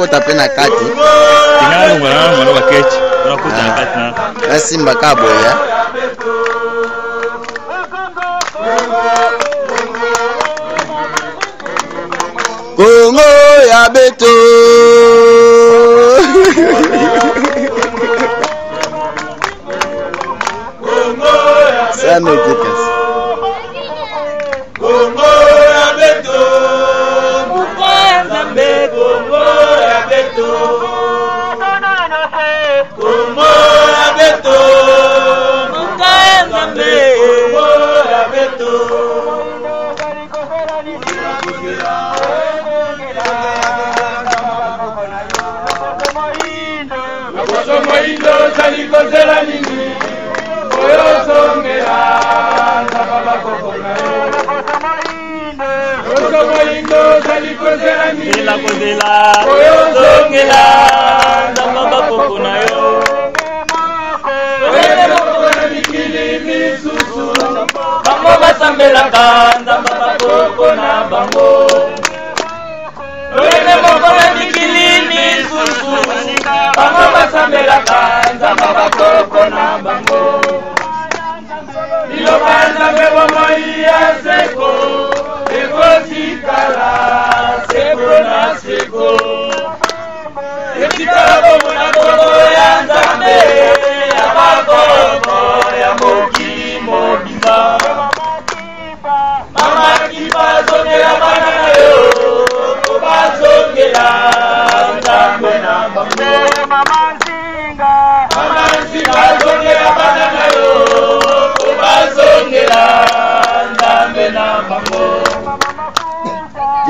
Kota pena kati na simba kabo ya Kongo ya beto Sano kikas Kongo ya beto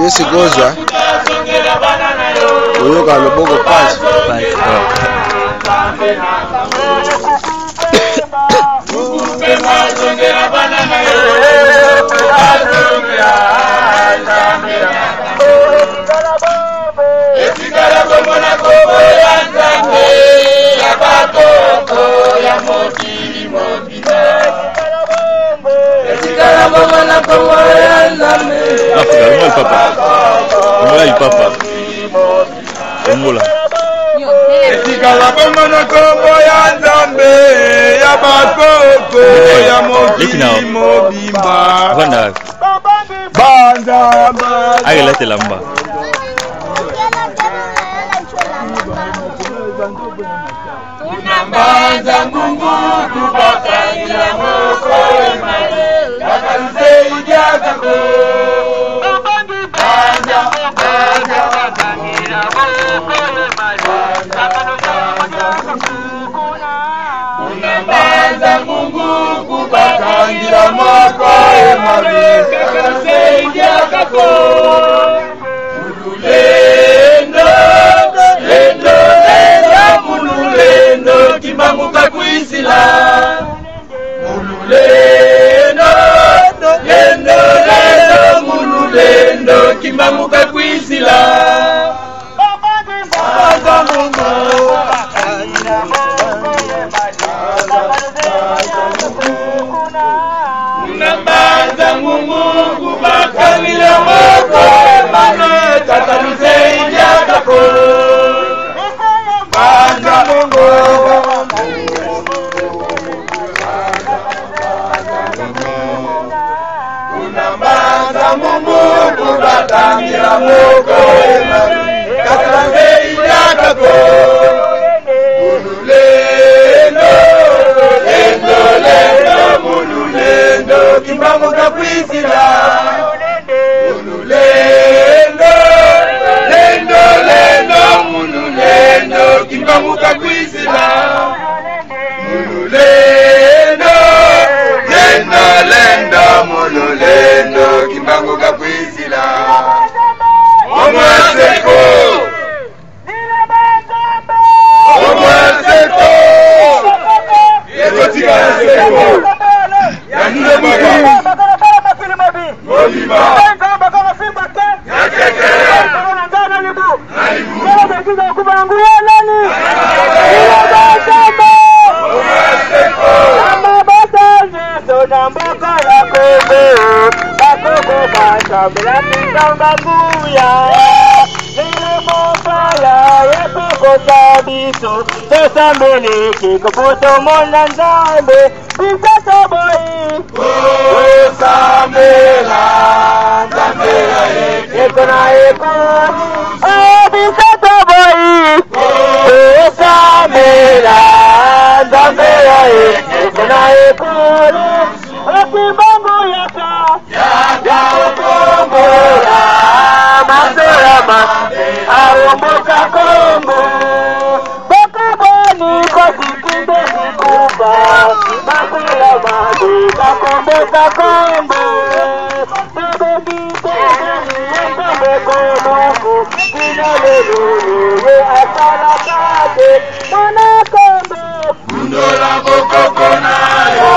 Yesi gozwa Oyoka loboko pass Kimbamuka Kida kubangulia nani? Nama basa zizo na mboka ya kobe. Bakoko basa bila pinga mbaguya. Nile mofala yepo kota biso. Sesa mbele kiko puto mona nzambe. Bisa soboi. Samela, Samela, Ekona Ekona, Bisa soboi. Samela, Samela, Ekona Ekona, Akibambo yaka, yaka okombola, Masorama, Aromoka kombo, Bakaboni kosikinde kukuba, Masorama, Kakombo, Kakombo, Baby, Baby, Kinalelu, Asala Kate, Manakombo, Kundola Boko Nayo,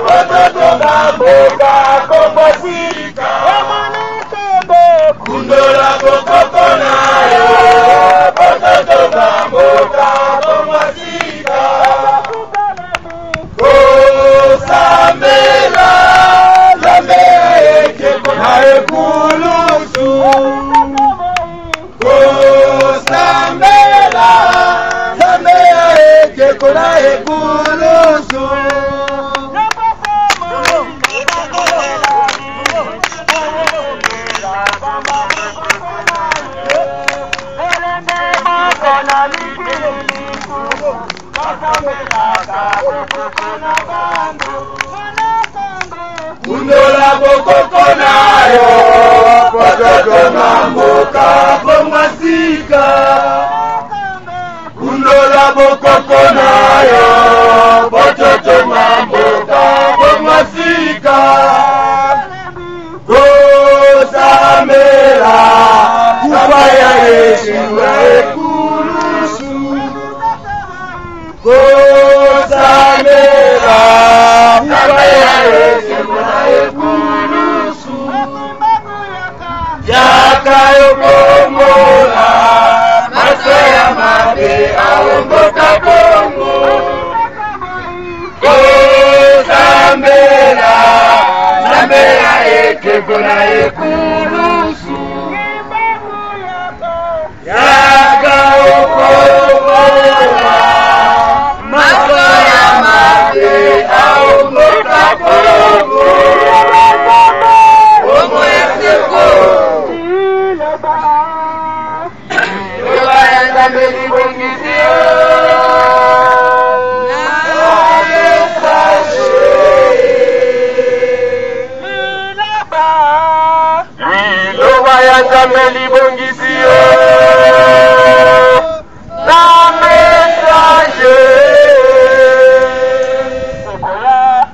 Bototo Gamboka, Kombo Sika, Manakombo, Kundola Boko Nayo, Bototo Gamboka, Kombo Sika, Samela, Samela, Ekona Ekulusu. Samela, Samela, Ekona Ekulusu. Kundola boko nayo, Bototo Gamboka, Bomasika. Kundola boko nayo, Bototo Gamboka, Bomasika. Samela, Samela, Ekona Ekulusu. Samela, Samela, Ekona Ekulusu. Yaka yokombola, Masoya mabe, Aomboka kombo. Samela, Samela, Ekona Ekulusu. Yaka yokombola, Masoya mabe, Aomboka kombo. Omo Eseko, Yoba ya Zambeli Bongizio. Zambeli Bongizio, na message.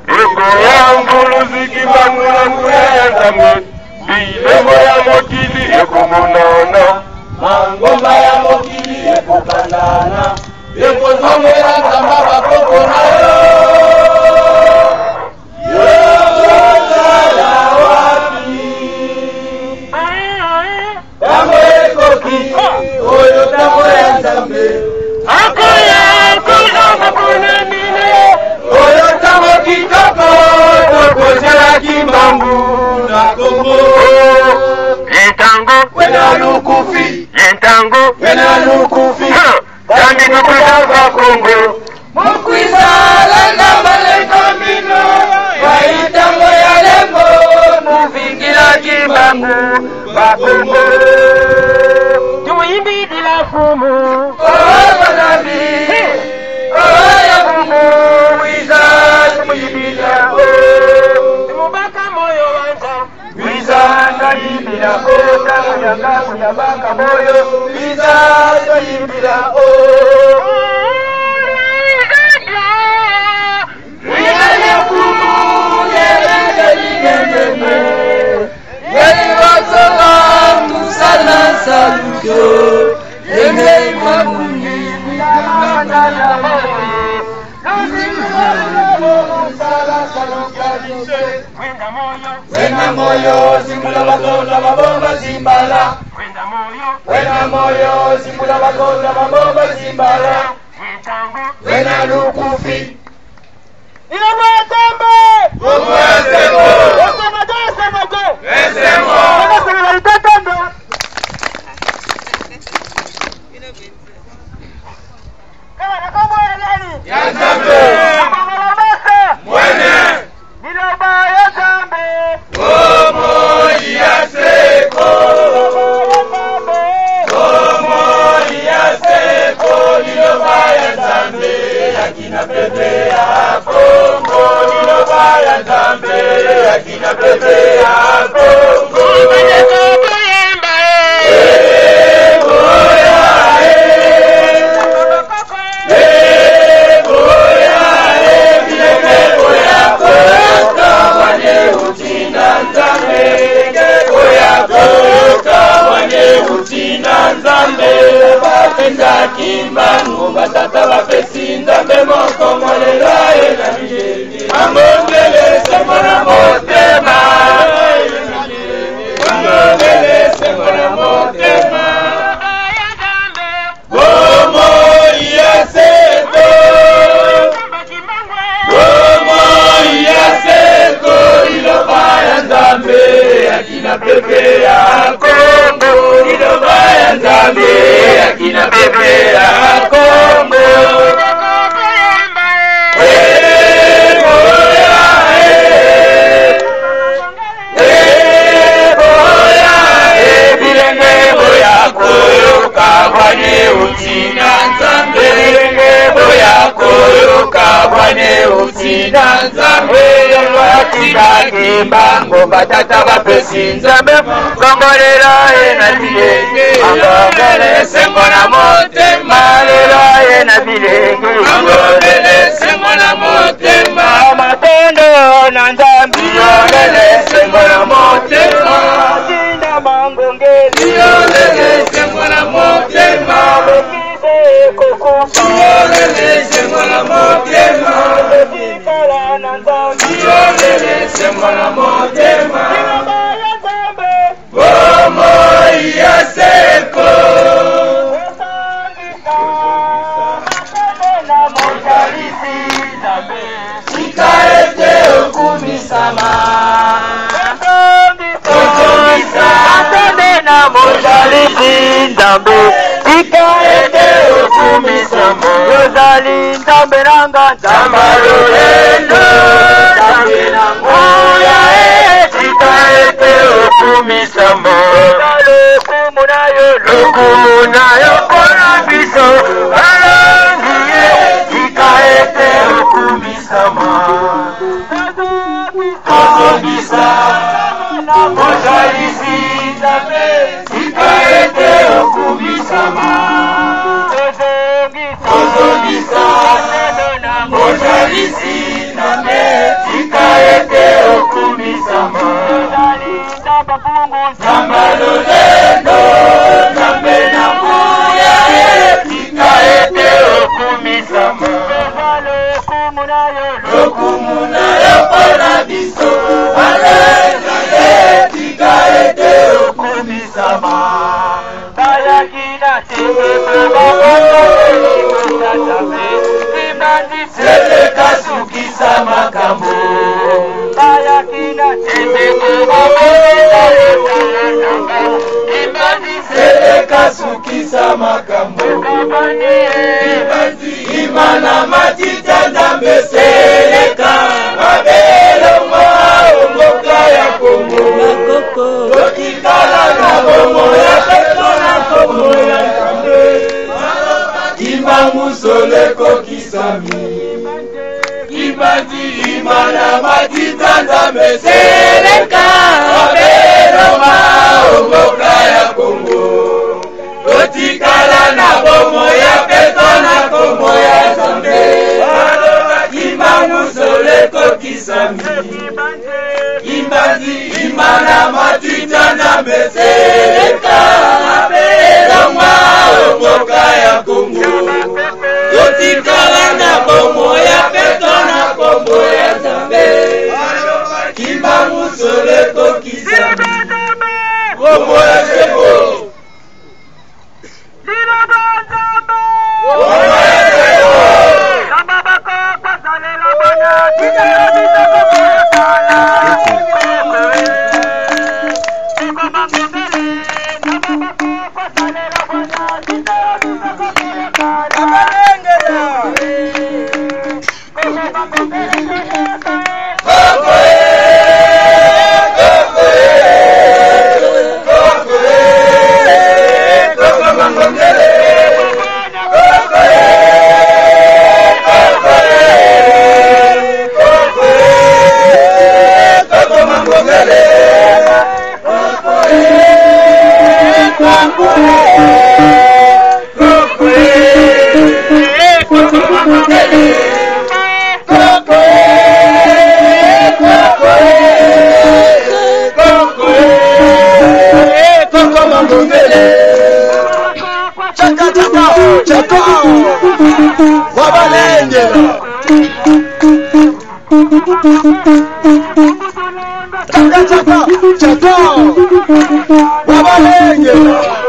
Eko yangu luziki bangula nguya ya Zambe, bilemo ya mokili eko munana, mangomba ya mokili eko bandana, eko zonge ya Zamba bakoko nayo. Oyo tamo ya Nzambe, akoya kuna makunenine. Oyo tamo kitoko, tokozela kimbangu na Kongo. Entango, wena lukufi. Entango, wena lukufi. Jambi kukuza Kongo. Mukwiza landa maleko mino, waitango ya lembo, muvingila kimbangu bakongo. Tuimbi di la fumu, oh manabi, oh ya fumu, wiza tumibila oh, tumubaka moyo wanza, wiza tumibila oh, kamuyanga kuyabaka moyo, wiza tumibila oh. Wiza ya fumu, yeli wazola, musala saluyo. Wenda moyo, simula batonda babomba zimbala. wena moyo simula bakonda bamomba simbala wena lukufi ila mwatembe mwatembo batata bapesinzambe kongolera enabirenge angongele sengona motema lera enabirenge angongele sengona motema matondo na nzambi yongele sengona motema tinda mangongeli yongele sengona motema bekise kokufa yongele sengona motema bekikala na nzambi yongele sengona motema Bomo ya seko Ikaete okumisama Atende na mojalisi ndambe Ikaete okumisama Yozali ndambe nanga Ndambalo endo Ndambe nanga Ikaete okumisama Lokumunayo kona biso Alangiye Ikaete okumisama Tozongisa Mojalisi Ndambe Ikaete okumisama Tozongisa Mojalisi Ndambe Ikaete okumisama Nambalo lendo Nambe nambuya Ikaete okumisama Lokumunayo kona biso Alengaye Ikaete okumisama Bayakina tebe Sele kasukisa makambo Bayakina tebe Sele kasukisa makambo Imana matita ndambe seleka Mabelo maongoka ya Kongo Lokikala na bongo ya peto na Kongo ya Ndambe Kimangu soleko kisami Kimanzi imana matita ndambe seleka Mabelo maongoka ya Kongo Lokikala na bongo ya peto na Kongo ya Ndambe Kimangu soleko kisami Kimbanzi imana matita na meseleka Abelo maongoka ya Kongo Yotikala na bongo ya peto na Kongo ya Nzambe Kimbangu soleko kisami Kongo ya seko Chaka Wabalengela Chaka Wabalengela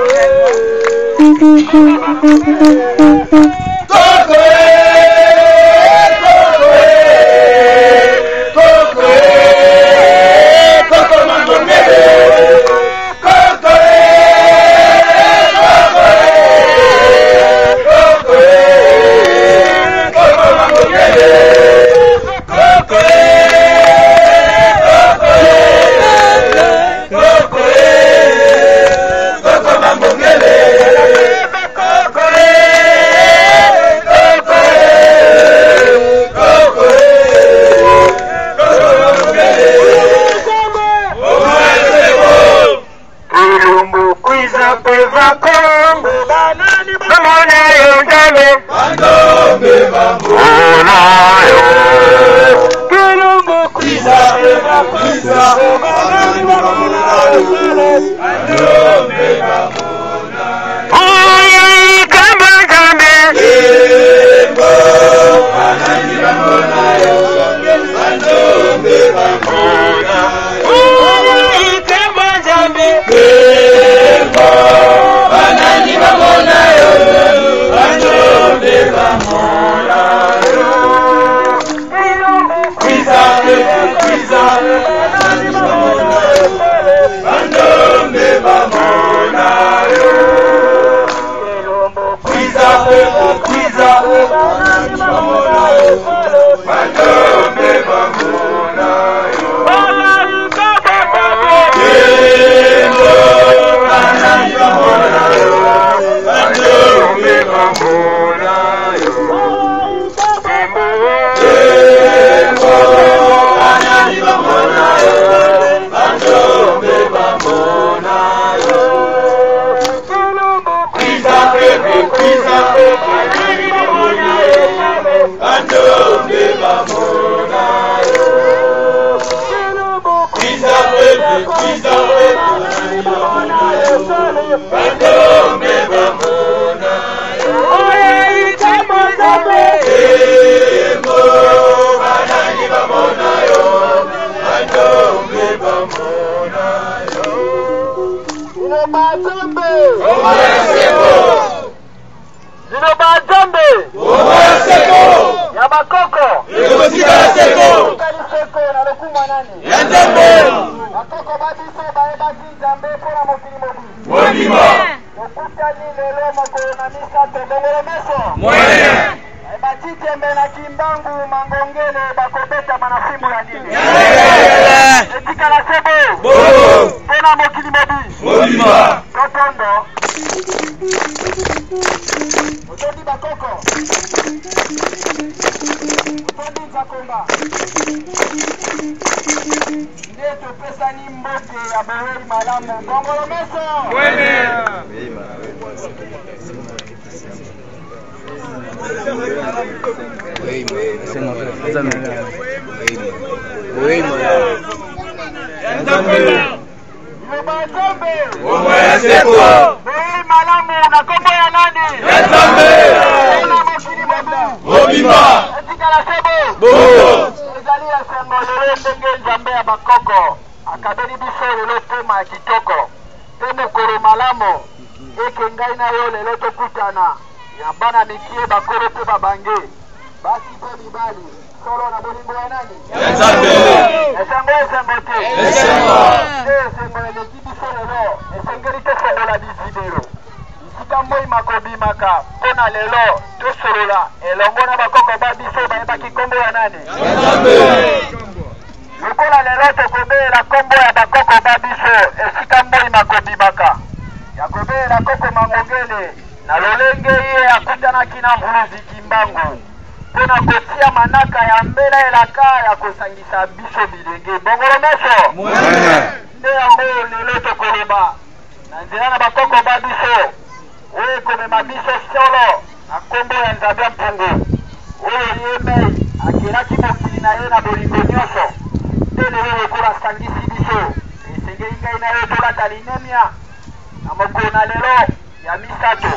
Amokona lelo ya misato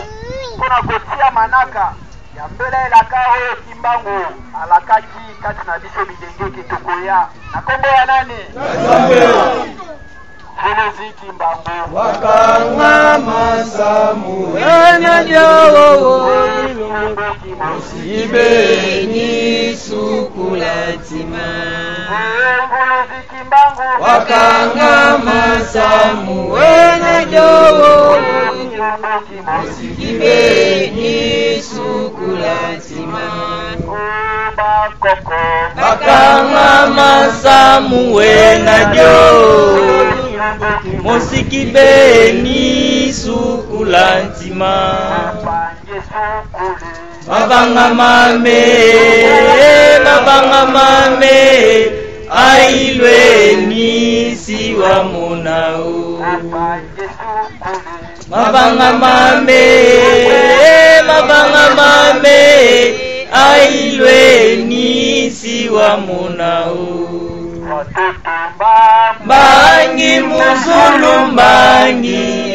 Pona kotia manaka ya mbele elaka oyo Kimbangu alakaki kati na biso bidenge kitokoya na kombo ya nani? Vuluzi Kimbangu Wakanga masamu wena jawo Ibeni sukulatima Vuluzi Kimbangu Wakanga masamu wena jawo Ibeni sukulatima Bakoko Wakanga masamu wena jawo Mosikibeni sukulantima Mabanga mame Ailweni siwa munao Mabanga mame Ailweni siwa munao Mbangi muzulu mbangi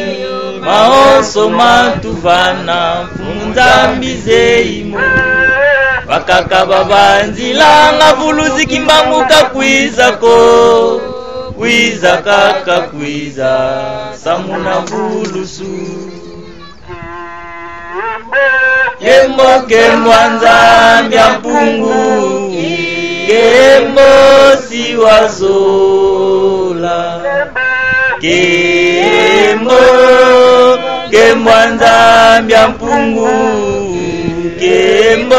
Maoso matuvana Funzambi zeimo Wakaka babanzila nga Vuluzi Kimbangu kakwizako Kwiza kaka kwiza Samuna vulusu Kembo Nzambia mpungu Kembo siwazola Kembo Nzambia mpungu Kembo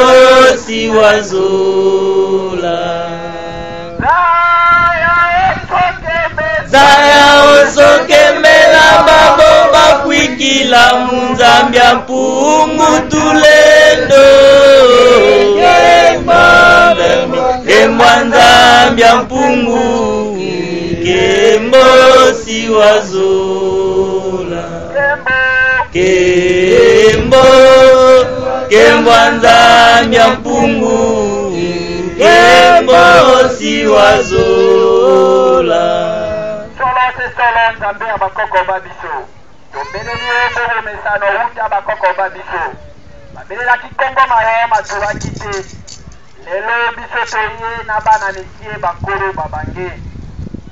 siwazola Zaya osokemela babo bakwikila Munzambia mpungu tulendo Kembo Nzambia mpungu Kembo siwazola Kembo Nzambia mpungu Kembo siwazola Solo Nzambe ya bakoko babiso Tombeleli ebe mesano huta bakoko babiso Babelela kikongo mayo matuwa kite Lelo biso toye na bana misie bakoro babange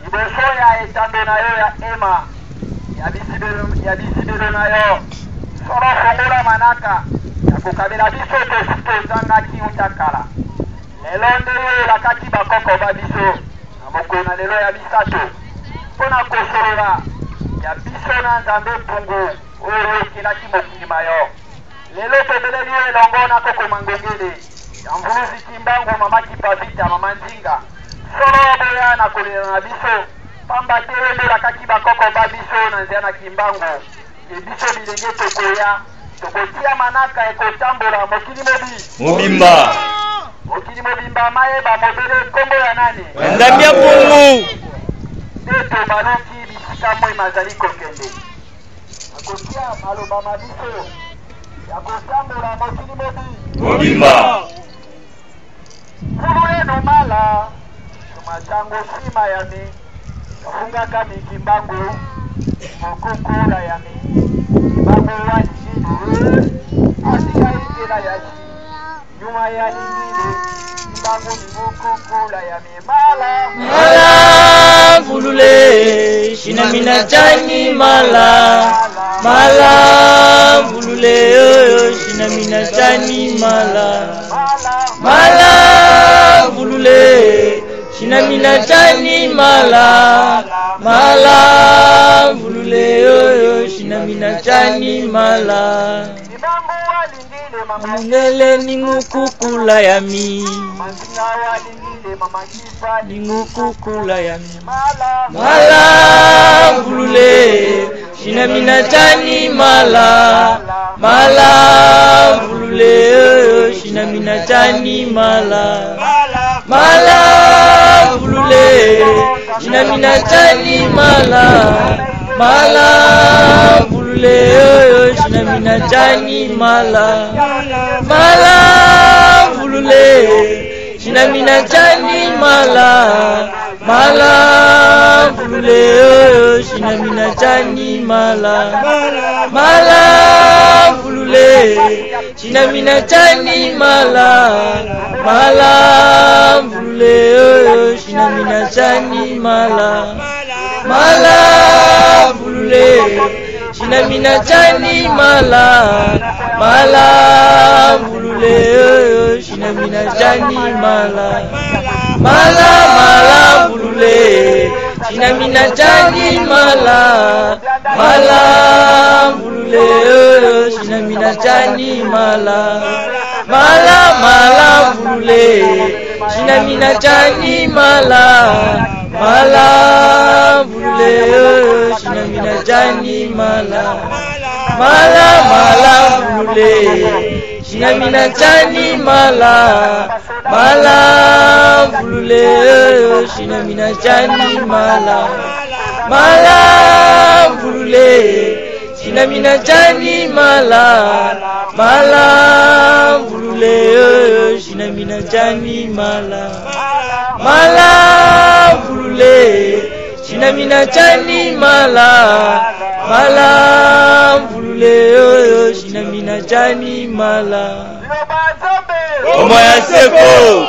Iboso ya etando na yo ya ema Ya bisibelo na yo Solo fongola manaka Ya kukabela biso tosito zangaki utakala Lelo ndeye lakaki bakoko babiso Na mokona lelo ya bisato Pona kosolola ya biso na Nzambe mpungu Oyo ekelaki mokili mayo Lelo tobeleli elongo na koko mangongele Ya Vuluzi Kimbangu mama Kipavita mama Nzinga Solo boya na kolela na biso Pamba tewe lakaki bakoko babiso na nzea na Kimbangu Ebiso bilenge tokoya Tokotia manaka ekotambola mokili Mobimba Mokili mobimba maeba mobele kombo ya nani? Nzambia mpungu Neto baluki bisika moi mazali kokende Akotia maloba mabiso Yakotambola mokili Mobimba Fulu eno mala Tumatango sima yami Kafungaka mikimbangu Mokukula yami Kimbangu wanigine Asika ikela yashi Nyuma ya lingine Kimbangu ni mokukula yami Mala Vulule Shinamina chani mala Vulule Shinamina chani mala Vulule Shinamina chani mala Vulule Shinamina chani mala Kimbangu walingine mama Mungele ni mukukula yami Manzinga walingine mama Kipa Ni mukukula yami Mala Vulule Shinamina chani mala Vulule Shinamina chani mala Vulule Shinamina chani mala Vulule Shinamina chani mala Vulule Shinamina chani mala Vulule Shinamina chani mala Vulule mvulule chinamina chani mala mala mvulule chinamina chani mala mala mvulule chinamina chani mala mala mvulule chinamina chani mala mala mala mvulule chinamina chani mala mala mvulule chinamina chani mala mala mala mvulule chinamina chani mala mala mvulule chinamina chani mala mala mala mvulule chinamina chani mala mala mvulule chinamina chani mala mala mvulule chinamina chani mala mala mvulule chinamina chani mala mala mvulule chinamina chani mala mala mvulule chinamina chani mala Omoya seko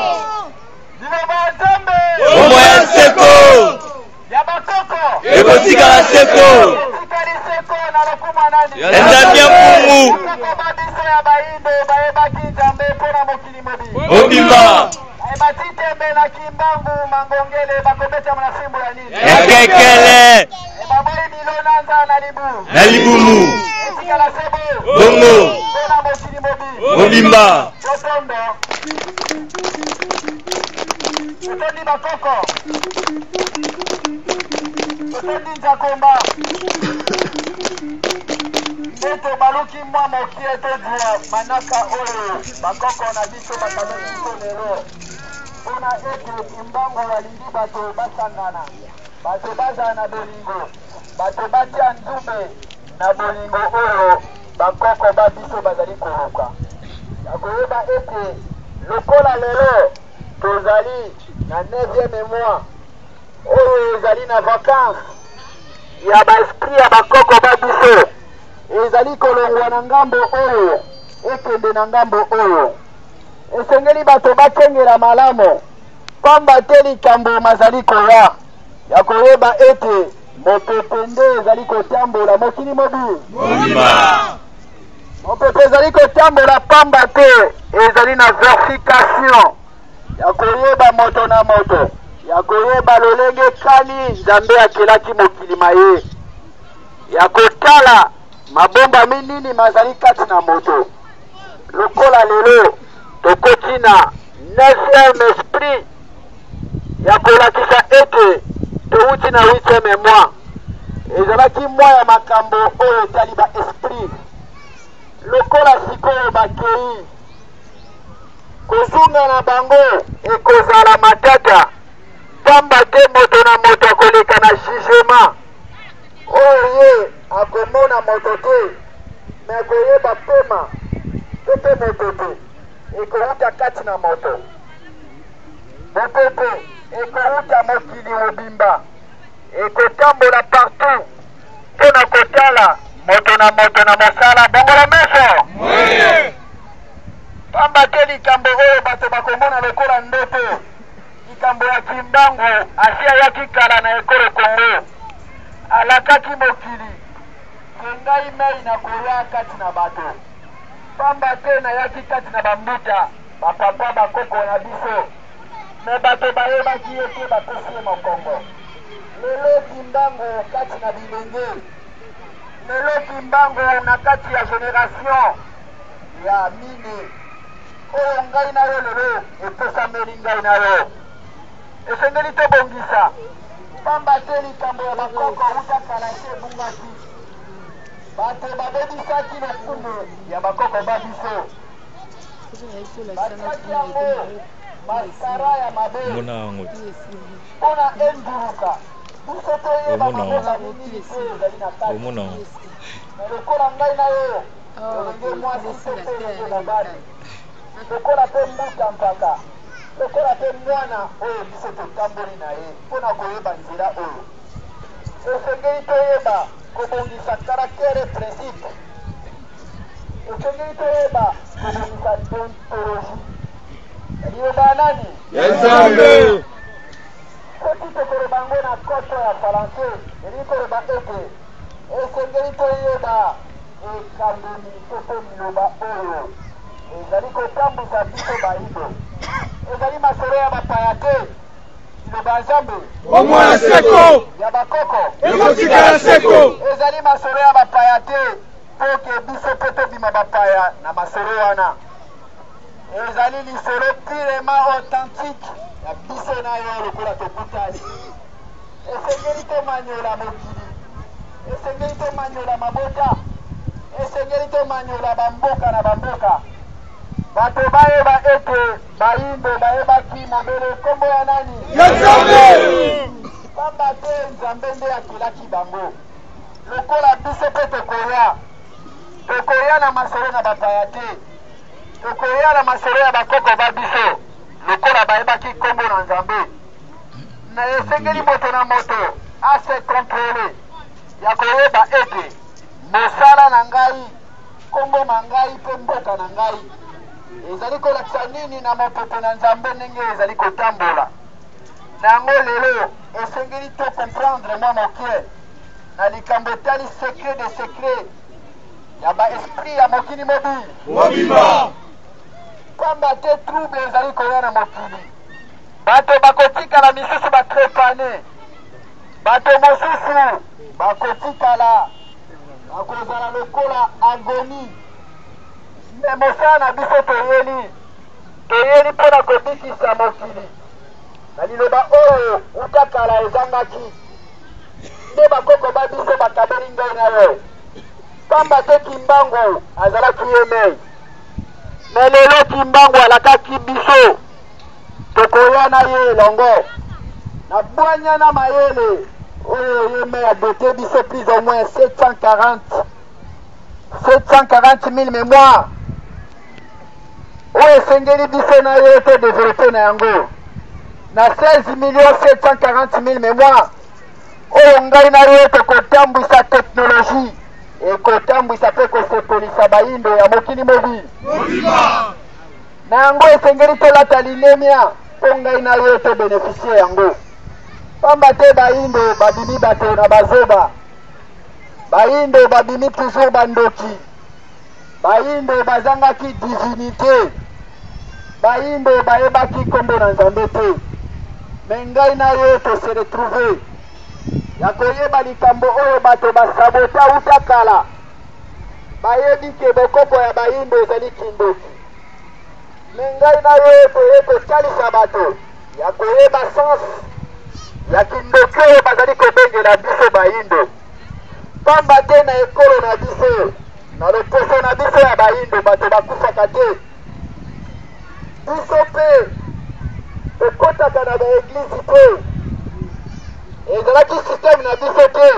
Omoya seko Ebotika la seko Endamia mpumu Obima Yakekele Nalibumu Bongo Obimba Otondi bakoko Otondi nzakomba Neto baluki mwa mokie tozua manaka oyo bakoko na biso bakalo biso lero Pona ete imbango walindi bato basangana Bato baza na bolingo Bato batia nzube na bolingo oyo bakoko babiso bazali koroka Yakoyeba ete lokola lero tozali na 9e mois oyo ezali na vacances ya baesprit ya bakoko babiso ezali kolongwa na ngambo oyo ekende na ngambo oyo esengeli bato bakengela malamu pamba te likambo mazali koya ya koyeba ete mopepe nde ezali kotambola mokili mobili mopepe ezali kotambola pamba te ezali na versification ya koyeba moto na moto ya koyeba lolenge kani nzambe akelaki mokili maye ya kotala mabomba minini mazali kati na moto lokola lelo tokoti na 9e esprit ya kolakisa ete touti na 8e mois ezalaki mwa ya makambo oyo etali ba esprit lokola sikoyo bakei kozunga na bango ekozala matata pamba te moto na moto akoleka na jugement oyo ye akomona moto te me akoyeba pema to mpe mopepe ekouta kati na moto mopepe ekouta mokili mobimba ekotambola partout mpo na kotala moto na mosala bongola meso pamba te likambo oyo bato bakomona lokola ndoto likambo ya kimbangu asi ayaki kala na ekolo Kongo alakaki mokili kengai mai na koya kati na bato pamba te nayaki kati na bambuta bapapa bakoko na biso me bato bayebaki ye te bapesi ye mokongo lelo kimbangu kati na bilenge lelo kimbangu na kati ya generation ya mine oyo ngai na yo lelo epesameli ngai na yo esengeli tobongisa pamba te likambo ya bakoko uta kala te ebungaki bato babebisaki lokumu ya bakoko babiso batiaki yango masara ya mabe mpona enduruka biso toyeba mabomba mingi te ezali na kati lokola ngai na yo elenge mwasi te mpe elenge mobali lokola mpe mbuta mpaka lokola mpe mwana oyo biso totamboli na ye mpona koyeba nzela oyo esengeli toyeba kobongisa karaktere principe esengeli toyeba kobimisa deontologie liloba nani ya Nzambe. soki tokoloba ngo na koto ya français elingi koloba ete esengeli toyeba ekambeli to mpe liloba oyo ezali kotambwisa biso bayindo ezali masolo ya bapaya te liloba Nzambe Omwana seko ya bakoko ekotikala seko. ezali masolo ya bapaya te mpo ke biso mpe tobima bapaya na masolo wana ezali lisolo purement authentique ya biso na yo lokola tokutani esengeli tomanyola mokili esengeli tomanyola mabota esengeli tomanyola bamboka na bamboka bato bayeba ete bayindo bayebaki mobele nkombo ya nani Ya Nzambe. pamba te Nzambe nde akelaki bango lokola biso mpe tokoya na masolo na bapaya te tokoya na masolo ya bakoko ba biso lokola bayebaki nkombo na Nzambe na esengeli moto na moto ase kontrole ya koyeba ete mosala na ngai nkombo na ngai mpe mboka na ngai ezali kolakisa nini na mopepe na Nzambe ndenge ezali kotambola na yango lelo esengeli to comprendre mwa mokie na likambo etali secret de secret ya baesprit ya mokili mobile Mobimba. pamba te trouble ezali koya na mokili bato bakotikala misusu batrepane bato mosusu bakotikala bakozala lokola agoni me mosala na biso toyeli mpo na kobikisa mokili na liloba oyo uta kala ezangaki nde bakoko ba biso bakabeli ngai na yo pamba te kimbangu azalaki ye mei me lelo kimbangu alakaki biso tokoya na ye elongo na bwanya na mayele oyo ye mei adote biso plus au moins 740 000 mémoires oyo esengeli biso na ye to développe na yango na 16,740,000 mémoires oyo ngai na ye tokotambwisa teknologie ekotambwisa mpe kosepolisa bayindo ya mokili mobile na yango esengeli tolata lilemia mpo ngai na ye tobeneficie yango pamba te bayindo babimi bato na bazoba bayindo babimi toujours bandoki bayindo bazangaki divinité bayindo bayebaki nkombo na Nzambe te me ngai na ye tose retrouve ya koyeba likambo oyo bato basabota uta kala bayebi ke bokopo ya bayindo ezali kindoki me ngai na ye toye kotalisa bato ya koyeba sens ya kindoki oyo bazali kobengela biso bayindo pamba te na ekolo na biso na loposo na biso ya bayindo bato bakufaka te biso mpe tokotaka na baeglise te ezalaki systeme na biso te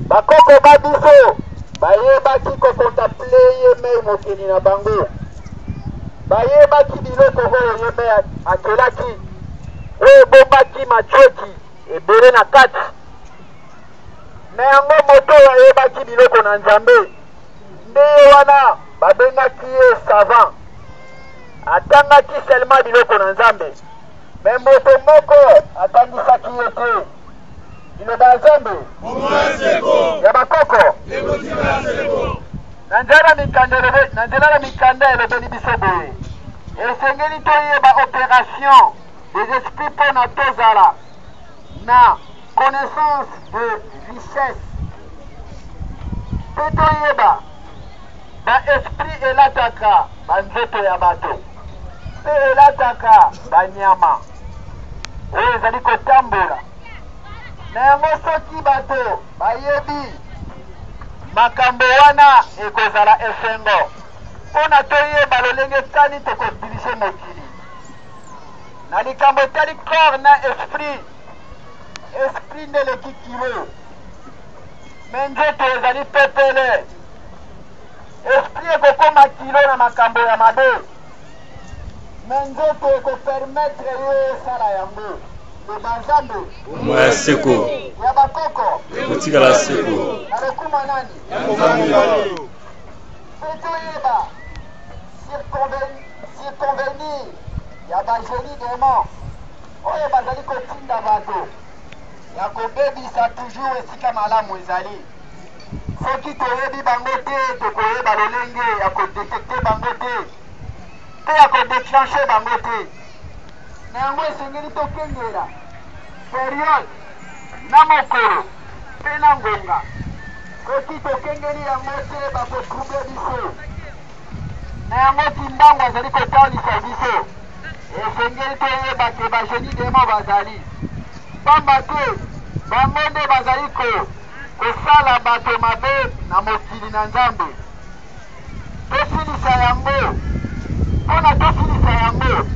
bakoko ba biso bayebaki kokontemple ye mei mokili na bango bayebaki biloko oyo ye mei akelaki oyo ebombaki matweki ebele na kati me yango moto oyo ayebaki biloko na Nzambe nde ye wana babengaki ye savant atangaki seulement biloko na Nzambe me moto moko atangisaki ye te liloba Nzambe ya bakoko na nzela na mikanda elobeli biso boye esengeli toyeba opération des esprits mpo na tozala na connaissance de richesse mpe toyeba baesprit elataka banzoto ya bato mpe elataka banyama oyo ezali kotambola na yango soki bato bayebi makambo wana ekozala esengo mpo na toyeba lolenge etali tokobilise mokili na likambo etali corps na esprit nde eleki kilo me nzoto ezali pepele esprit ekokoma kilo na makambo ya mabe me nzoto ekopermetre yo esala yango loba Nzambe Omwana seko ya bakoko ekotikala seko na lokuma nani petoyeba circonvenir ya bajeli demo oyo bazali kotinda bato ya kobebisa toujours esika malamu ezali soki toyebi bango te tokoyeba lolenge ya kodetekte bango te pe ya kodeclenche bango te na yango esengeli tokengela periode na mokolo mpe na ngonga soki tokengeli yango te bakotrouble biso na yango timbango azali kotalisa biso esengeli toyeba ke bajeni demo bazali pamba te bango nde bazali kosala bato mabe na mokili na nzambe tosilisa yango mpona tosilisa yango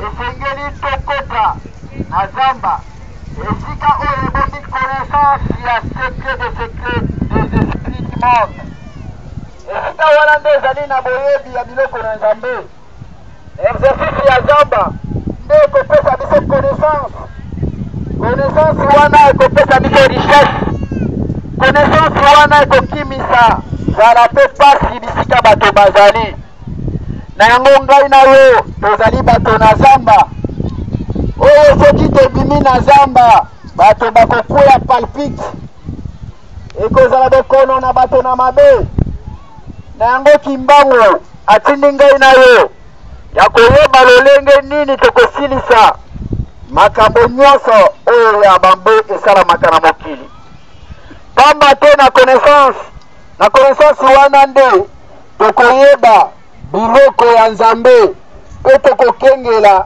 esengeli tokota na zamba esika oyo ebombi connaissance ya secret des esprits du monde esika wana nde ezali na boyebi ya biloko na nzambe exercice ya zamba nde ekopesa biso connaissance wana ekopesa biso richesse connaissance wana ekokimisa zala mpe pasi bisika bato bazali na yango ngai na yo tozali bato na zamba oyo soki tobimi na zamba bato bakokwea palpite ekozala bokono na bato na mabe na yango kimbango atindi ngai na yo ya koyeba lolenge nini tokosilisa makambo nyonso oyo ya bambe esalamaka na mokili pamba te na connaissance wana nde tokoyeba biloko ya nzambe mpe tokokengela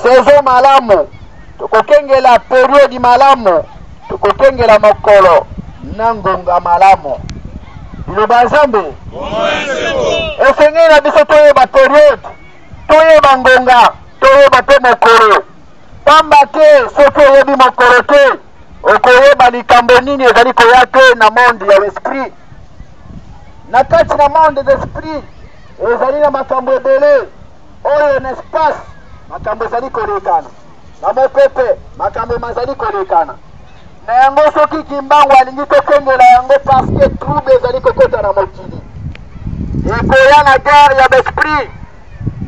saison malamu tokokengela periodi malamu tokokengela mokolo na ngonga malamu liloba nzambe esengeli na biso toyeba periode toyeba ngonga toyeba mpe mokolo pamba te soki oyebi mokolo te okoyeba likambo nini ezali koya te na monde ya l'esprit na kati na monde d'esprit ezali na makambo ebele oyo na espace makambo ezali kolekana na mopepe makambo mazali kolekana na yango soki kimbango alingi tokengela yango parceke trouble ezali kokota na mokili ekoya na guerre ya besprit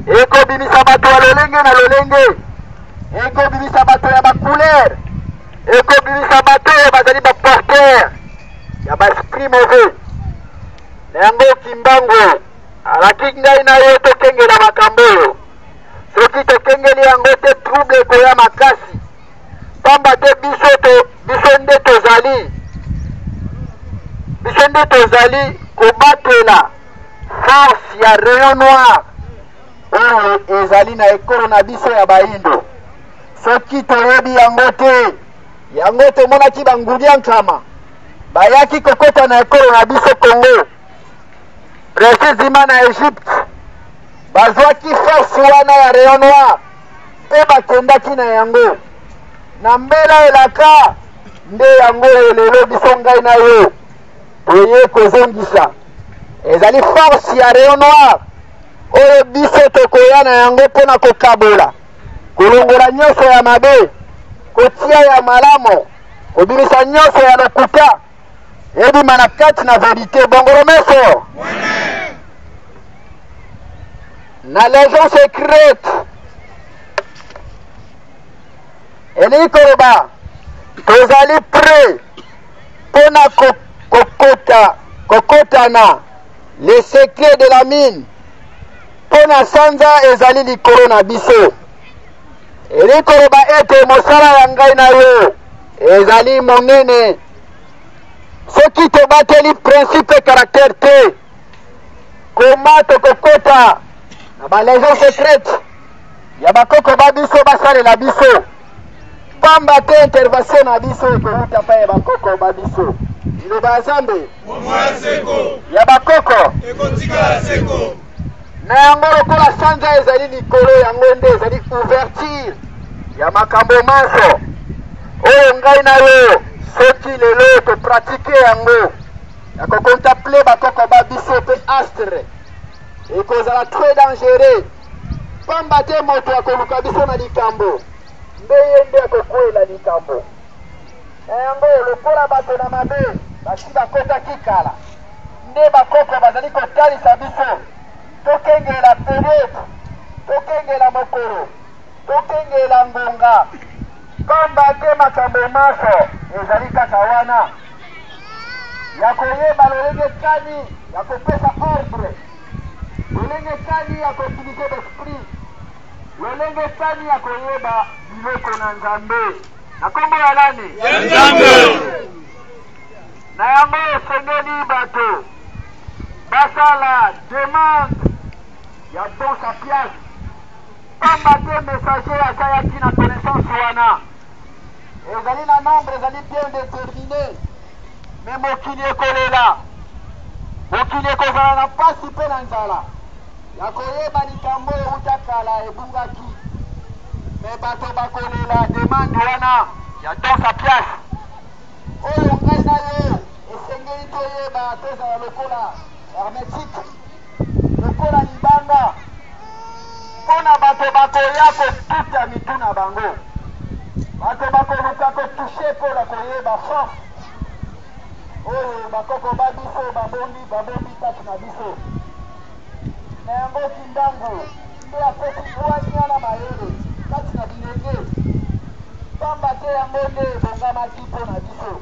ekobimisa bato ya lolenge na lolenge ekobimisa bato ya bacouleur ekobimisa bato oyo bazali baporteur ya baesprit mauvais na yango kimbango alaki ngai na yo tokengela makambo oyo soki tokengeli yango te trouble ekoya makasi pamba te biso nde tozali kobatela force ya rayon noir oyo ezali na ekolo na biso ya baindo soki toyebi yango te yango tomonaki bangudi ya nkama bayaki kokota na ekolo na biso Congo precisement na Egypte bazwaki force wana ya rayon noir mpe bakendaki na yango na mbela elaka nde yango lelo biso ngai na yo toye kozongisa ezali force ya rayon noir oyo biso tokoya na yango mpona kokabola kolongola nyonso ya mabe kotia ya malamu kobimisa nyonso ya lokuta ebima na kati na verite bongolo meso na légion secrète elingi koloba tozali prêt mpona kokotana le secret de la mine mpona sanza ezali likolo na biso elingi koloba ete mosala ya ngai na yo ezali monene soki tobateli principe caractère te koma tokokota na balégion secrète ya bakoko ba biso basalela biso pamba te intervention na biso ekouta pa ya bakoko ba biso liloba ya nzambe ya bakoko na yango lokola sanza ezali likolo yango nde ezali ouverture ya makambo manso oyo ngai na yo soki lelo topratike yango ya kokontemple bakoko ba biso mpe astre ekozala très dangereux pamba te moto akoluka biso na likambo nde ye nde akokwela likambo na yango lokola bato na mabe basi bakotaki kala nde bakoko bazali kotalisa biso tokengela peut-être tokengela mokolo tokengela ngonga pamba te makambo nyonso ezali kaka wana ya koyeba lolenge kani ya kopesa ordre lolenge kani ya koutilize l'esprit lolenge kani ya koyeba biloko na nzambe na kombo ya nani ya Nzambe. na yango esengeli bato basala demande ya don sapiage pamba te messager asayaki na connaissance wana ezali na nombre ezali bien déterminé me mokili ekolela mokili ekozala na mpasi mpe na nzala ya koyeba likambo euta kala ebungaki me bato bakolela demande wana ya don sapiage oyo ngai na yo esengeli toyeba tozala lokola hermétique lokola libanga mpona bato bakoya kotuta mitu na bango bato bakoluka kotushe mpona koyeba force oyo bakoko babiso babombi kati na biso na yango kindango nde apesi bwanyana mayele kati na bilenge pamba te yango nde ebongamaki mpo na biso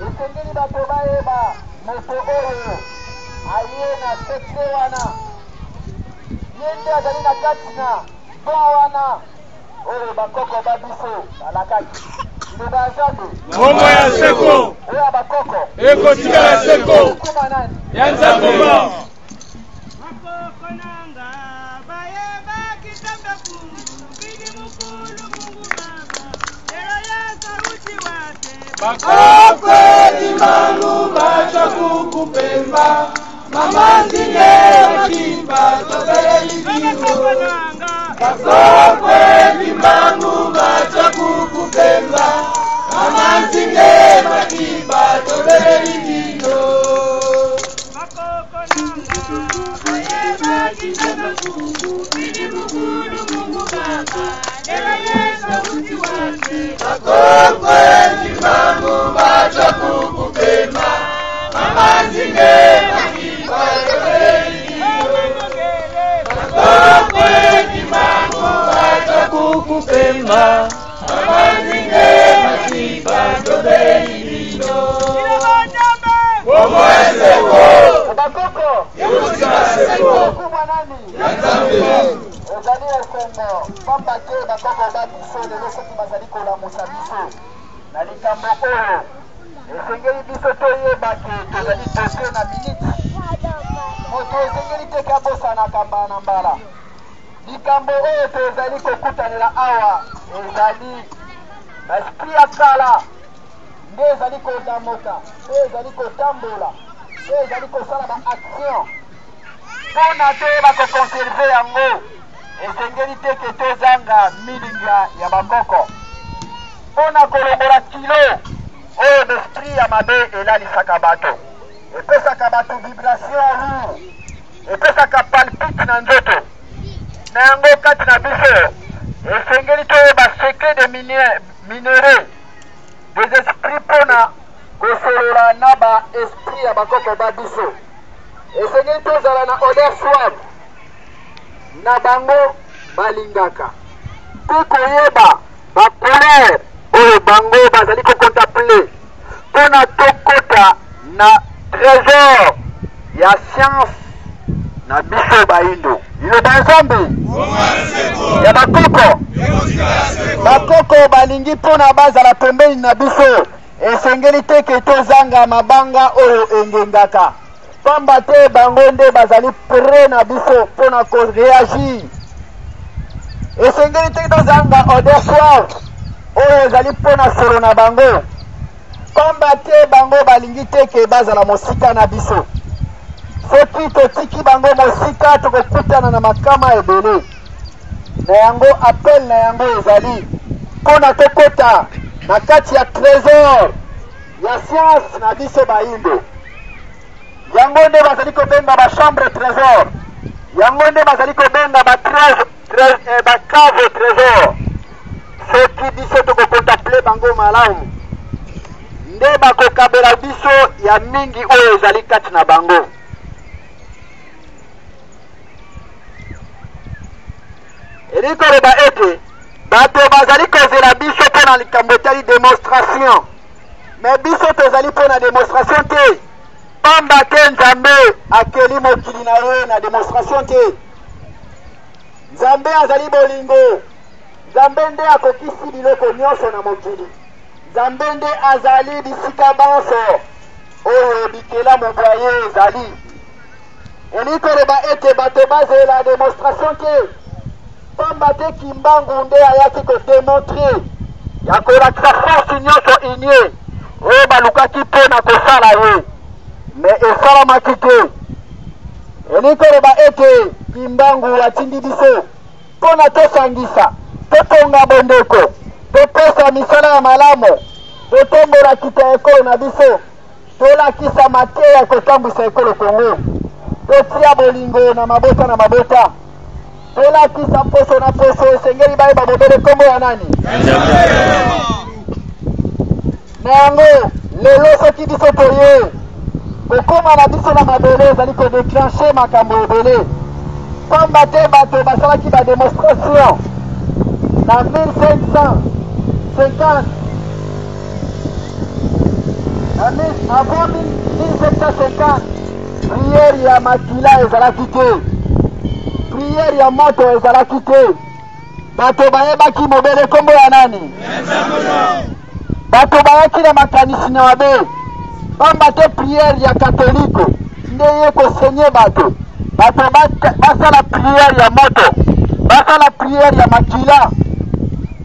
esengeli bato bayeba moto oyo aye na sekte wana ye nde azali na kati na bon wana oyo bakoko babiso balakaki liloba ya Nzambe Kombo ya seko oyo ya bakoko ekotikala seko kuma nani ya Nzambe ba. Bakoko limangu bacha kukupemba mama nzinge makimba tobele livingo. Bakoko limangu bacha kukupemba mama nzinge makimba tobele livingo. Bakoko limangu bacha kukupemba mama nzinge makimba tobele livingo. Bakoko limangu bacha kukupemba mama nzinge makimba tobele livingo. Kombo ya seko bakoko seko kuma nani ya Nzambe. ezali esengo pamba te bakoko babiso lelo soki bazali kolamusa biso na likambo oyo esengeli biso toyebake tozali dote na minute moto esengeli teke abosanaka mbala na mbala likambo oyo tozali kokutanela awa ezali baesprit ya kala nde ezali kodamoka nde ezali kotambola nde ezali kosala baaction mpona toyeba kokonserve yango esengeli teke tozanga milinga ya bakoko mpona kolongola kilo oyo besprit ya mabe elalisaka bato epesaka bato vibration lourd epesaka palpite na nzoto na yango kati na biso esengeli toyeba secret de minere des esprits mpona kosolola na baesprit ya bakoko babiso esengeli tozala na odeur suave na bango balingaka mpe koyeba bacouleur oyo bango bazali kocontemple mpona tokota na trésor ya science na biso bayindo liloba ya Nzambe ya bakoko bakoko balingi mpona bazala pembeni na biso esengeli teke tozanga mabanga oyo engengaka pamba te bango nde bazali pre na biso mpona koreagir esengeli teke tozanga odeur suave oyo ezali mpona solo na bango pamba te bango balingi teke bazala mosika na biso soki totiki bango mosika tokokutana na makama ebele na yango appel na yango ezali mpona tokota na kati ya trésor ya science na biso bayindo yango nde bazali kobenga bachambre trésor yango nde bazali kobenga bacave trésor soki biso tokokontemple bango malamu nde bakokabela biso ya mingi oyo ezali kati na bango. Elikoloba ete bato bazali kozela biso mpona likambo etali demonstration, me biso tozali mpona demonstration te, pamba te Nzambe akeli mokili na ye na demonstration te. Nzambe azali bolingo, Nzambe nde akokisi biloko nyonso na mokili, Nzambe nde azali bisika banso oyo bikelamu bwa ye ezali. Elikoloba ete bato bazela demonstration te, pamba te Kimbangu nde ayaki kodemontre ya kolakisa force nyonso inie oyo balukaki mpona kosala ye, me esalamaki te. Elikoloba ete Kimbangu atindi biso mpona tosangisa, totonga bondeko, topesa misala ya malamu, totombola kita ekolo na biso, tolakisa mateya ya kotambwisa ekolo Kongo, totia bolingo na mabota na mabota, tolakisa poso na poso esengeli bayeba bobele kombo ya nani? Na yango lelo soki biso toye kokoma na biso na mabele ezali kodeclenche makambo ebele, pamba te bato basalaki bademonstration na 1550 avant 1750 priere ya makila ezalaki te, priere ya moto ezalaki te. Bato bayebaki mobele kombo ya nani? Bato bayaki na makanisi na mabe, pamba te priere ya katoliko nde ye kosenye bato. Bato basala priere ya moto, basala priere ya makila,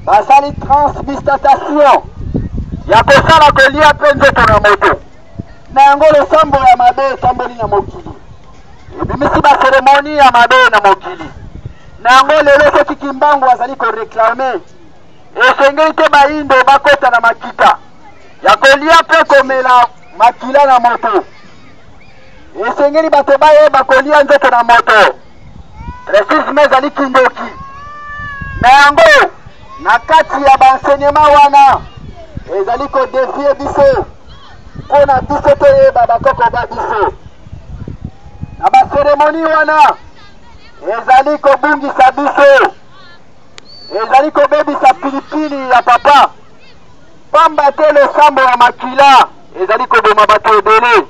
basali transmutation ya kosala kolia mpe nzoto na moto. Na yango losambo ya mabe etamboli na mokili, ebimisi baseremoni ya mabe na mokili. Na yango lelo soki Kimbangu azali koreklame, esengeli te bayindo bakota na makita ya kolia mpe komela makila na moto, esengeli bato bayeba kolia nzoto na moto. Resisme ezali kindoki. Na yango na kati ya baenseignement wana ezali kodefie biso mpona biso toyeba bakoko ba biso. Na baseremoni wana ezali kobungisa biso, ezali kobebisa pilipili ya papa, pamba te losambo ya makila ezali koboma bato ebele,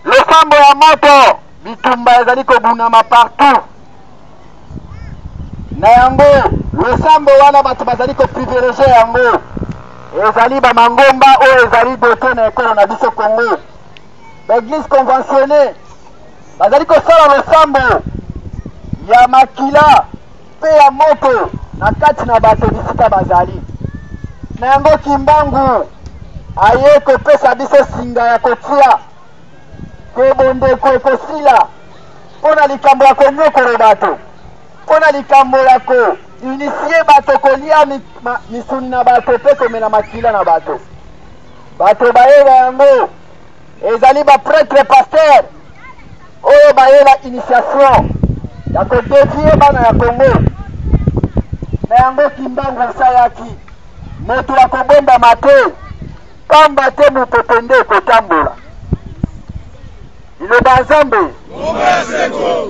losambo ya moto bitumba ezali kobunama partout. Na yango losambo wana bato bazali koprivilegie yango, ezali bamangomba oyo ezali dote na ekolo na biso Kongo, baeglise conventionne bazali kosala losambo ya makila mpe ya moto na kati na bato bisika bazali. Na yango Kimbangu aye kopesa biso singa ya kotia ke bondeko ekosila mpona likambo ya konyokolo bato, mpona likambo ya koinisie bato kolia misuni na bato mpe komela makila na bato. Bato bayeba yango ezali bapretre pasteur oyo bayela initiation ya kodevie bana ya Kongo. Na yango Kimbangu asalaki moto akobondama te, pamba te mopepe nde ekotambola. Liloba Nzambe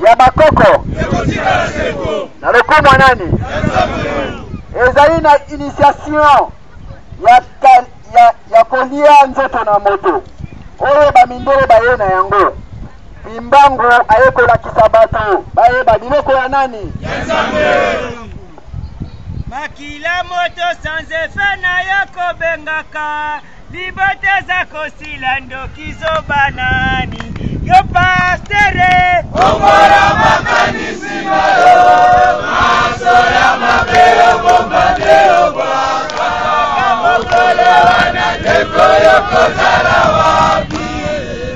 ya bakoko na lokomwa nani ezali na initiation ya kolia nzoto na moto oyo bamindele baye na yango. Kimbangu aye kolakisa bato bayeba biloko ya nani? Makila moto sans effet na yo kobengaka, libote za kosila ndokizo banani. Yo pastere Ongora makanisi na yo, maso ya mabelo bombadeo bwaka, mokolo wana teko yo kozala wapi,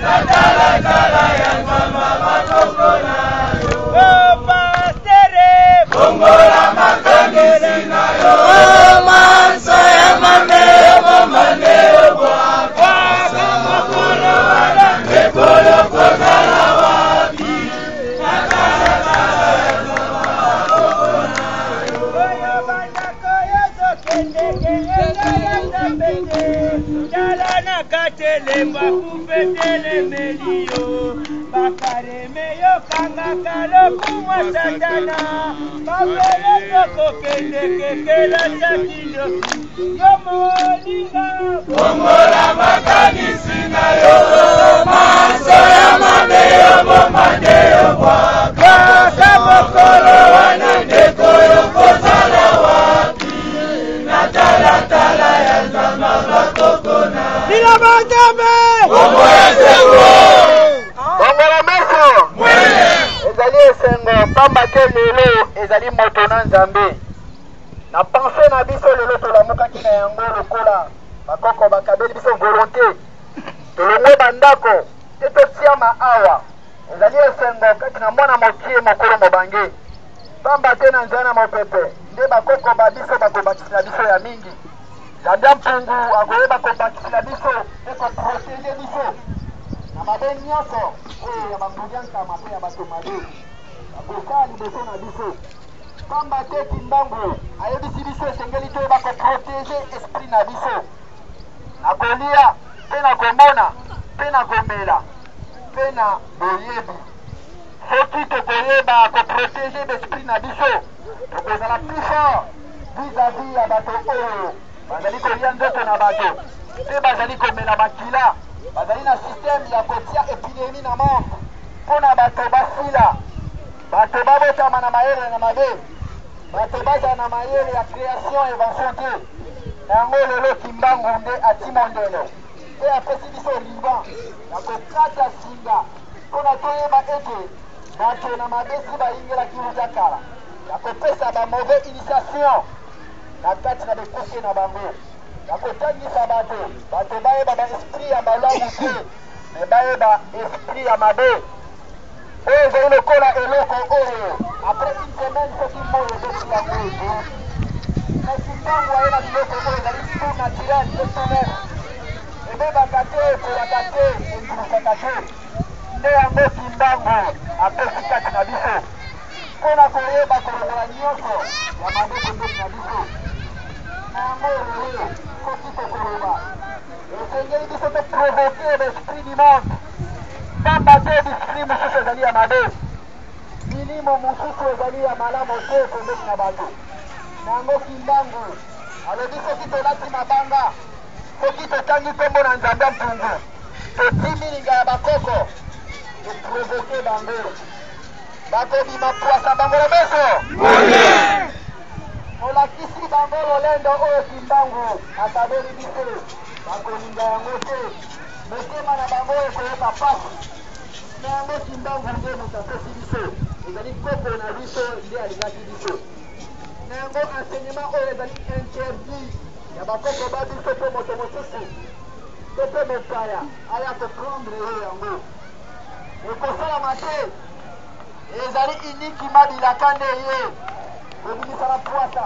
natala ya nzamba bakoko na yo. yo pastere Ongora makanisi na yo, maso ya mabelo bombadeo bwaka, mokolo wana teko yo kozala wapi, natala ya nzamba bakoko na yo. oyo bandako yo zokendeke engala nzambenge, tala na Lemba kufetele melio Bakareme yo kangaka lokumwa satana Mabele toko kende kekela sakidoki Yo molinga Bongola makanisi na yo Maso ya mabeyo bomande yo kwa Kaka mokolo wana ndeko yo kozala wapi Natala ya nzamba bakokona Bila banzambe Bongo ya sengo Bongola meso Ezali esengo pamba ke lelo ezali moto na nzambe Na pense na biso lelo tolamukaki na yango lokola bakoko bakabeli biso volonté tolongwe bandako te totiama awa ezali esengo kati na mwana mokie mokolo mobange pamba te na nzela na mopepe nde bakoko babiso bakobakisila biso ya mingi Zambia mpungu akoyeba kobakisila biso te koprotege biso na mabe nyonso oyo ya bambuliankama mpe ya bato mabe bakosala liboso na biso pamba te kimbangu ayebisi biso esengeli toyeba koprotege esprit na biso na kolia mpe na komona mpe na komela mpe na boyebi soki tokoyeba koprotege besprit na biso tokozala plus fort vis-à-vis ya bato oyo bazali kolia nzoto na bato mpe bazali komela makila bazali na systeme ya kotia epidemi na monde mpo na bato basila bato babotama na mayele na mabe bato bazala na mayele ya création invention te na yango lelo kimbangu nde ati mondelo mpe apesi biso riban ya kokata singa mpo na toyeba ete bato na mabesi bayingelaki wuta kala ya kopesa bamauvais initiation na kati na bekuke na bango ya kotangisa bato bayeba baesprit ya malamu te me bayeba esprit ya mabe oyo ezali lokola eloko oyo apres une semaine soki moyo ezoti yango ezo na kimbangu aye na biloko oyo ezali tout naturel te tonere ebebaka te ekolaka te endulusaka te nde yango kimbangu apesi kati na biso mpo na koyeba kolongola nyonso ya mabe pembeni na biso na yango lelo soki tokoloba esengeli biso toprovoke l'esprit du monde pamba te l'esprit mosusu ezali ya mabe milimo mosusu ezali ya malamu te pembeni na bato na yango kimbangu alobi soki tolati mabanga soki totangi nkombo na nzambe ya mpungu totimilinga ya bakoko toprovoke bango bakobima pwasa bango na meso olakisi bango lolendo oyo kimbangu akabeli biso bakolinga yango te motema na bango ekoyoka pasi na yango kimbangu nde moto apesi biso ezali kopo na biso nde alingaki biso na yango enseignement oyo ezali interdit ya bakoko babiso mpe moto mosusu to mpe mopaya aya koprendre oyo yango ekosalama te ezali inikima bilaka nde ye kobimisa na pwasa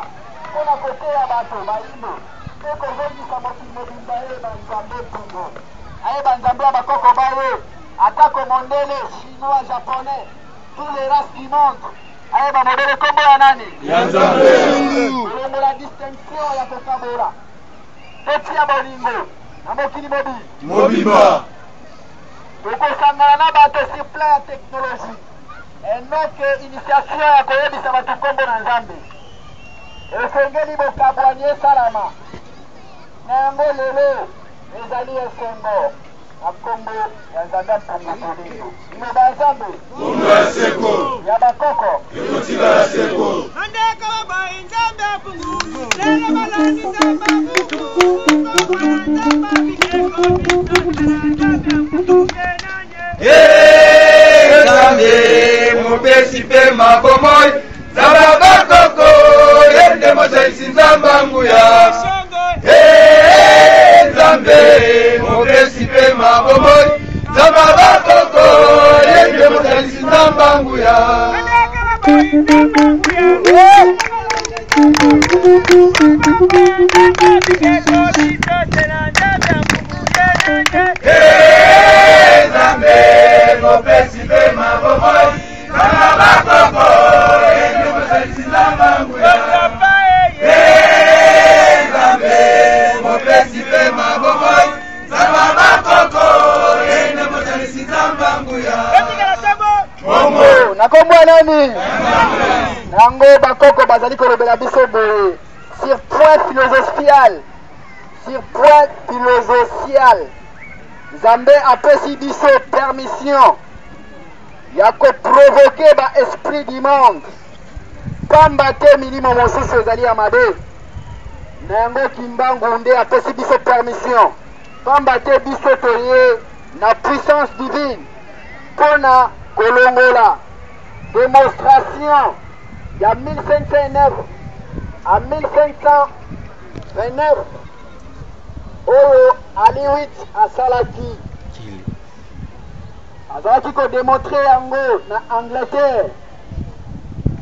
mpo na koteya bato bayimbo mpe kozongisa mokili mobimba ye banzambe mpungu ayeba nzambe ya bakoko baye atako mondele chinois japonais tous les races du monde ayeba modele kombo ya nani ya nzambe kolongola distinction ya kokabola totia bolingo na mokili mobimba tokosangana na bato sur plan ya technologie enoke initiation ya koyebisa bato kombo na nzambe esengeli bokabwani esalama na yango lelo ezali esengo na kombo ya nzambe mpungu tolindo liloba nzambe kombo ya seko ya bakoko ekotikala seko Mandeka babai nzambe mpungu Lele balani nzambe mpungu Nzambe bikeko nzambe mpungu Nzambe mopesi mpe mabomoi Zaba bakoko yende mosaisi nzamba nguya Nzambe mopesi mpe mabomoi Zaba bakoko yende mosaisi nzamba nguya Nzambe mopesi mpe mabomoi Zaba bakoko yende mosaisi nzamba nguya Nzambe mopesi mpe mabomoi Zaba bakoko ya nani nango bakoko bazali kolobela biso boye sur point philosophial Nzambe apesi biso permission ya koprovoke ba esprit du monde pamba te milimo mosusu ezali ya mabe na yango Kimbangu nde apesi biso permission pamba te biso toye na puissance divine mpona kolongola démonstration ya 1509 à 1529 oyo aliwit asalaki azalaki kodémontre yango na Angleterre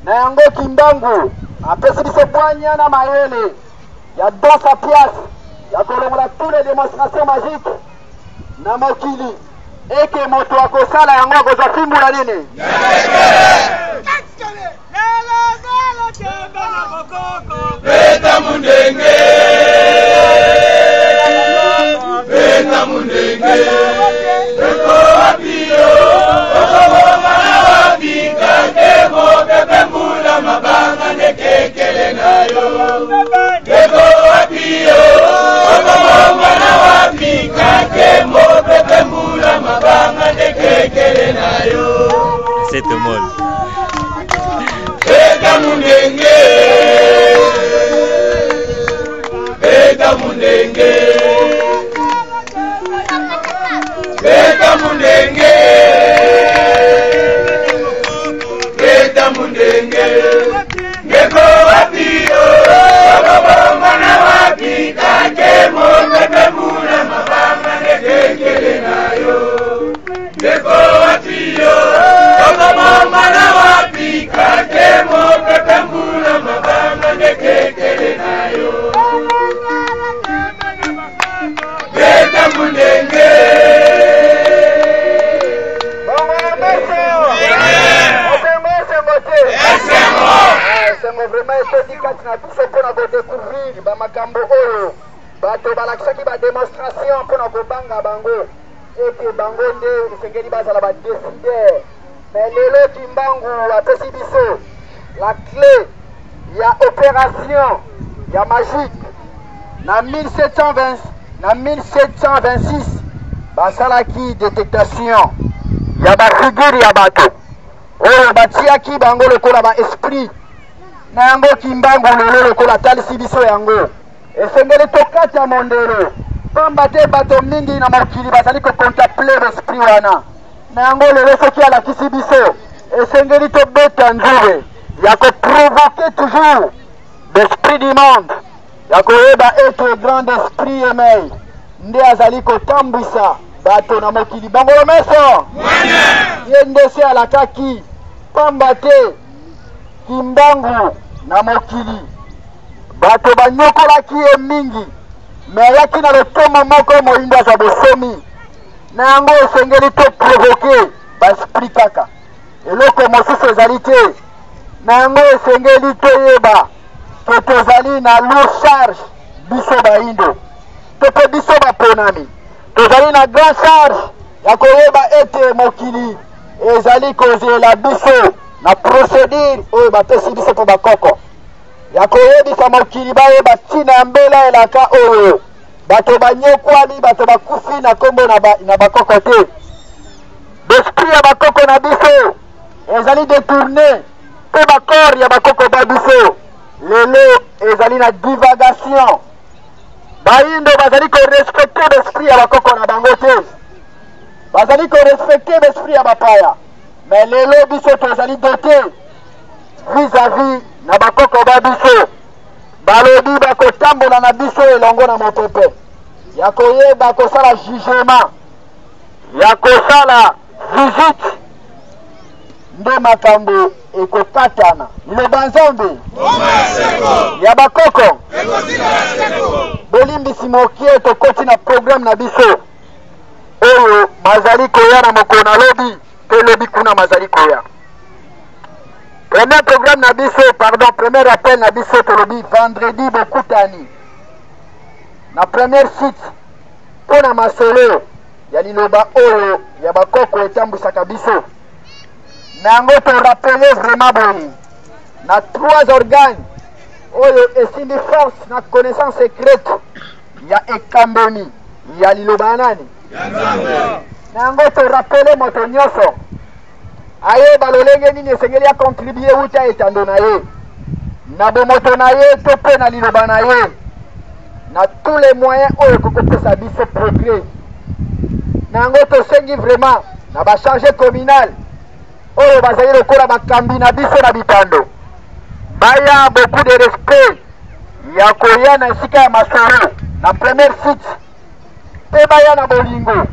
na yango Kimbangu apesi biso bwanya na mayele ya dans sa pièce ya kolongola tous les démonstrations magiques na mokili eke moto akosala yango akozwa fimbula nini Beta mundenge Beta mundenge Beko apio Beko wapi Kakemo pepe mbula mabanga nekekele nayo Beko apio Beko wapi Kakemo pepe mbula mabanga nekekele nayo C'est tout le monde. Beta mundenge Beta mundenge Beta mundenge Beta mundenge Beko wapio Baba mwana wapi Kakemo pepe muna mabanga nekekele nayo Beko wapio Baba mwana wapi Kakemo pepe muna mabanga nekekele nayo Beta mundenge Sengo vraiment etodi kati na biso mpona kodécouvrir bamakambo oyo bato balakisaki badémonstration mpona kobanga bango ete bango nde esengeli bazala badécideur mais lelo Kimbangu apesi biso la clé ya opération ya magique na 1720 na 1726 basalaki détectation ya bafigure ya bato oyo batiaki bango lokola baesprit na yango Kimbangu lelo lokola talisi biso yango esengeli tokata mondelo pamba te bato mingi na mokili bazali kocontemple l'esprit wana na yango lelo soki alakisi biso esengeli tobeta nzube ya koprovoke toujours l'esprit du monde ya koyeba ete grand esprit emei nde azali kotambwisa bato na mokili bangolo meso ye nde se alakaki pamba te Kimbangu na mokili bato banyokolaki ye mingi me ayaki na lotomo moko moyindo aza bosomi na yango esengeli toprovoke baesprit kaka eloko mosusu ezali te na yango esengeli toyeba ke tozali na lourd charge biso bayindo to mpe biso baponami tozali na grand charge ya koyeba ete mokili ezali kozela biso na procédure oyo bapesi biso mpo bakoko ya koyebisa mokili bayeba ntina ya mbela elaka oyo bato banyokwami bato bakufi na kombo na bakoko te l'esprit ya bakoko na biso ezali détourné mpe bakore ya bakoko ba biso lelo ezali na divagation bayindo bazali korespecte l'esprit ya bakoko na bango te bazali korespecte l'esprit ya bapaya mais lelo biso tozali doté vis-à-vis na bakoko ba biso balobi bakotambola na biso elongo na mopepe ya koyeba kosala jugement ya kosala visite nde makambo ekokatana liloba Nzambe ya bakoko bolimbisi mokie tokoti na programme na biso oyo bazali koya na mokolo na lobi mpe lobi kuna bazali koya premier programme na biso premier appel na biso tolobi vendredi bokutani na première site mpo na masolo ya liloba oyo ya bakoko etambwisaka biso nango to rappeler vraiment boye na 3 organes oyo esindi force na connaissance secrète ya ekamboni ya liloba nani nango to rappeler moto nyonso ayeba lolenge nini esengeli ya contribuer uta etando na ye na bomoto na ye to mpe na liloba na ye na tous les moyens oyo kokopesa biso progrès nango tosengi vraiment na bacharge communal oyo bazali lokola bakambi na biso na bitando baya beaucoup de respect ya koya na esika ya masolo na première site mpe baya na bolingo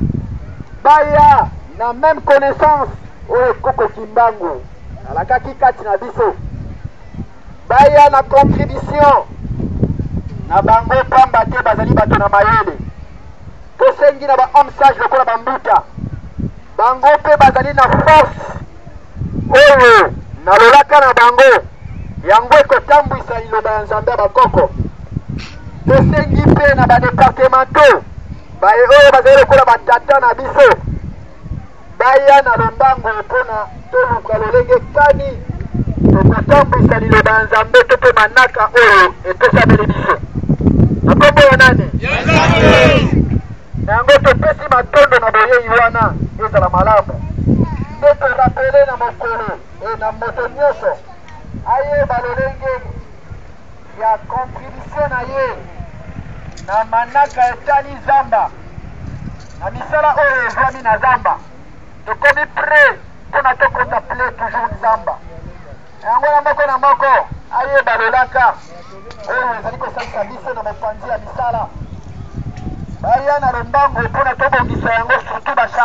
baya na même connaissance oyo koko kimbangu alakaki kati na biso baya na contribution na bango pamba te bazali bato na mayele tosengi na bahomme sage lokola bambuta bango mpe bazali na force oyo nalolaka na bango yango ekotambwisa liloba ya nzambe ya bakoko tosengi mpe na badepartemento baye oyo bazali lokola batata na biso baya na lombango mpona toluka lolenge kani tokotambwisa liloba ya nzambe to mpe manaka oyo epesameli biso na kombo ya nani yango topesi matondo na boyei wana ezala malamu nde torapele na mokolo na moto nyonso ayeba lolenge ya contribution na ye na manaka etali zamba na misala oyo ezwami na zamba tokomi prêt mpona tokontemple toujours nzamba yango na moko ayeba lolaka oyo ezali kosalisa biso na mopanzi ya misala baya na lombango mpona tobongisa yango surtout bacharge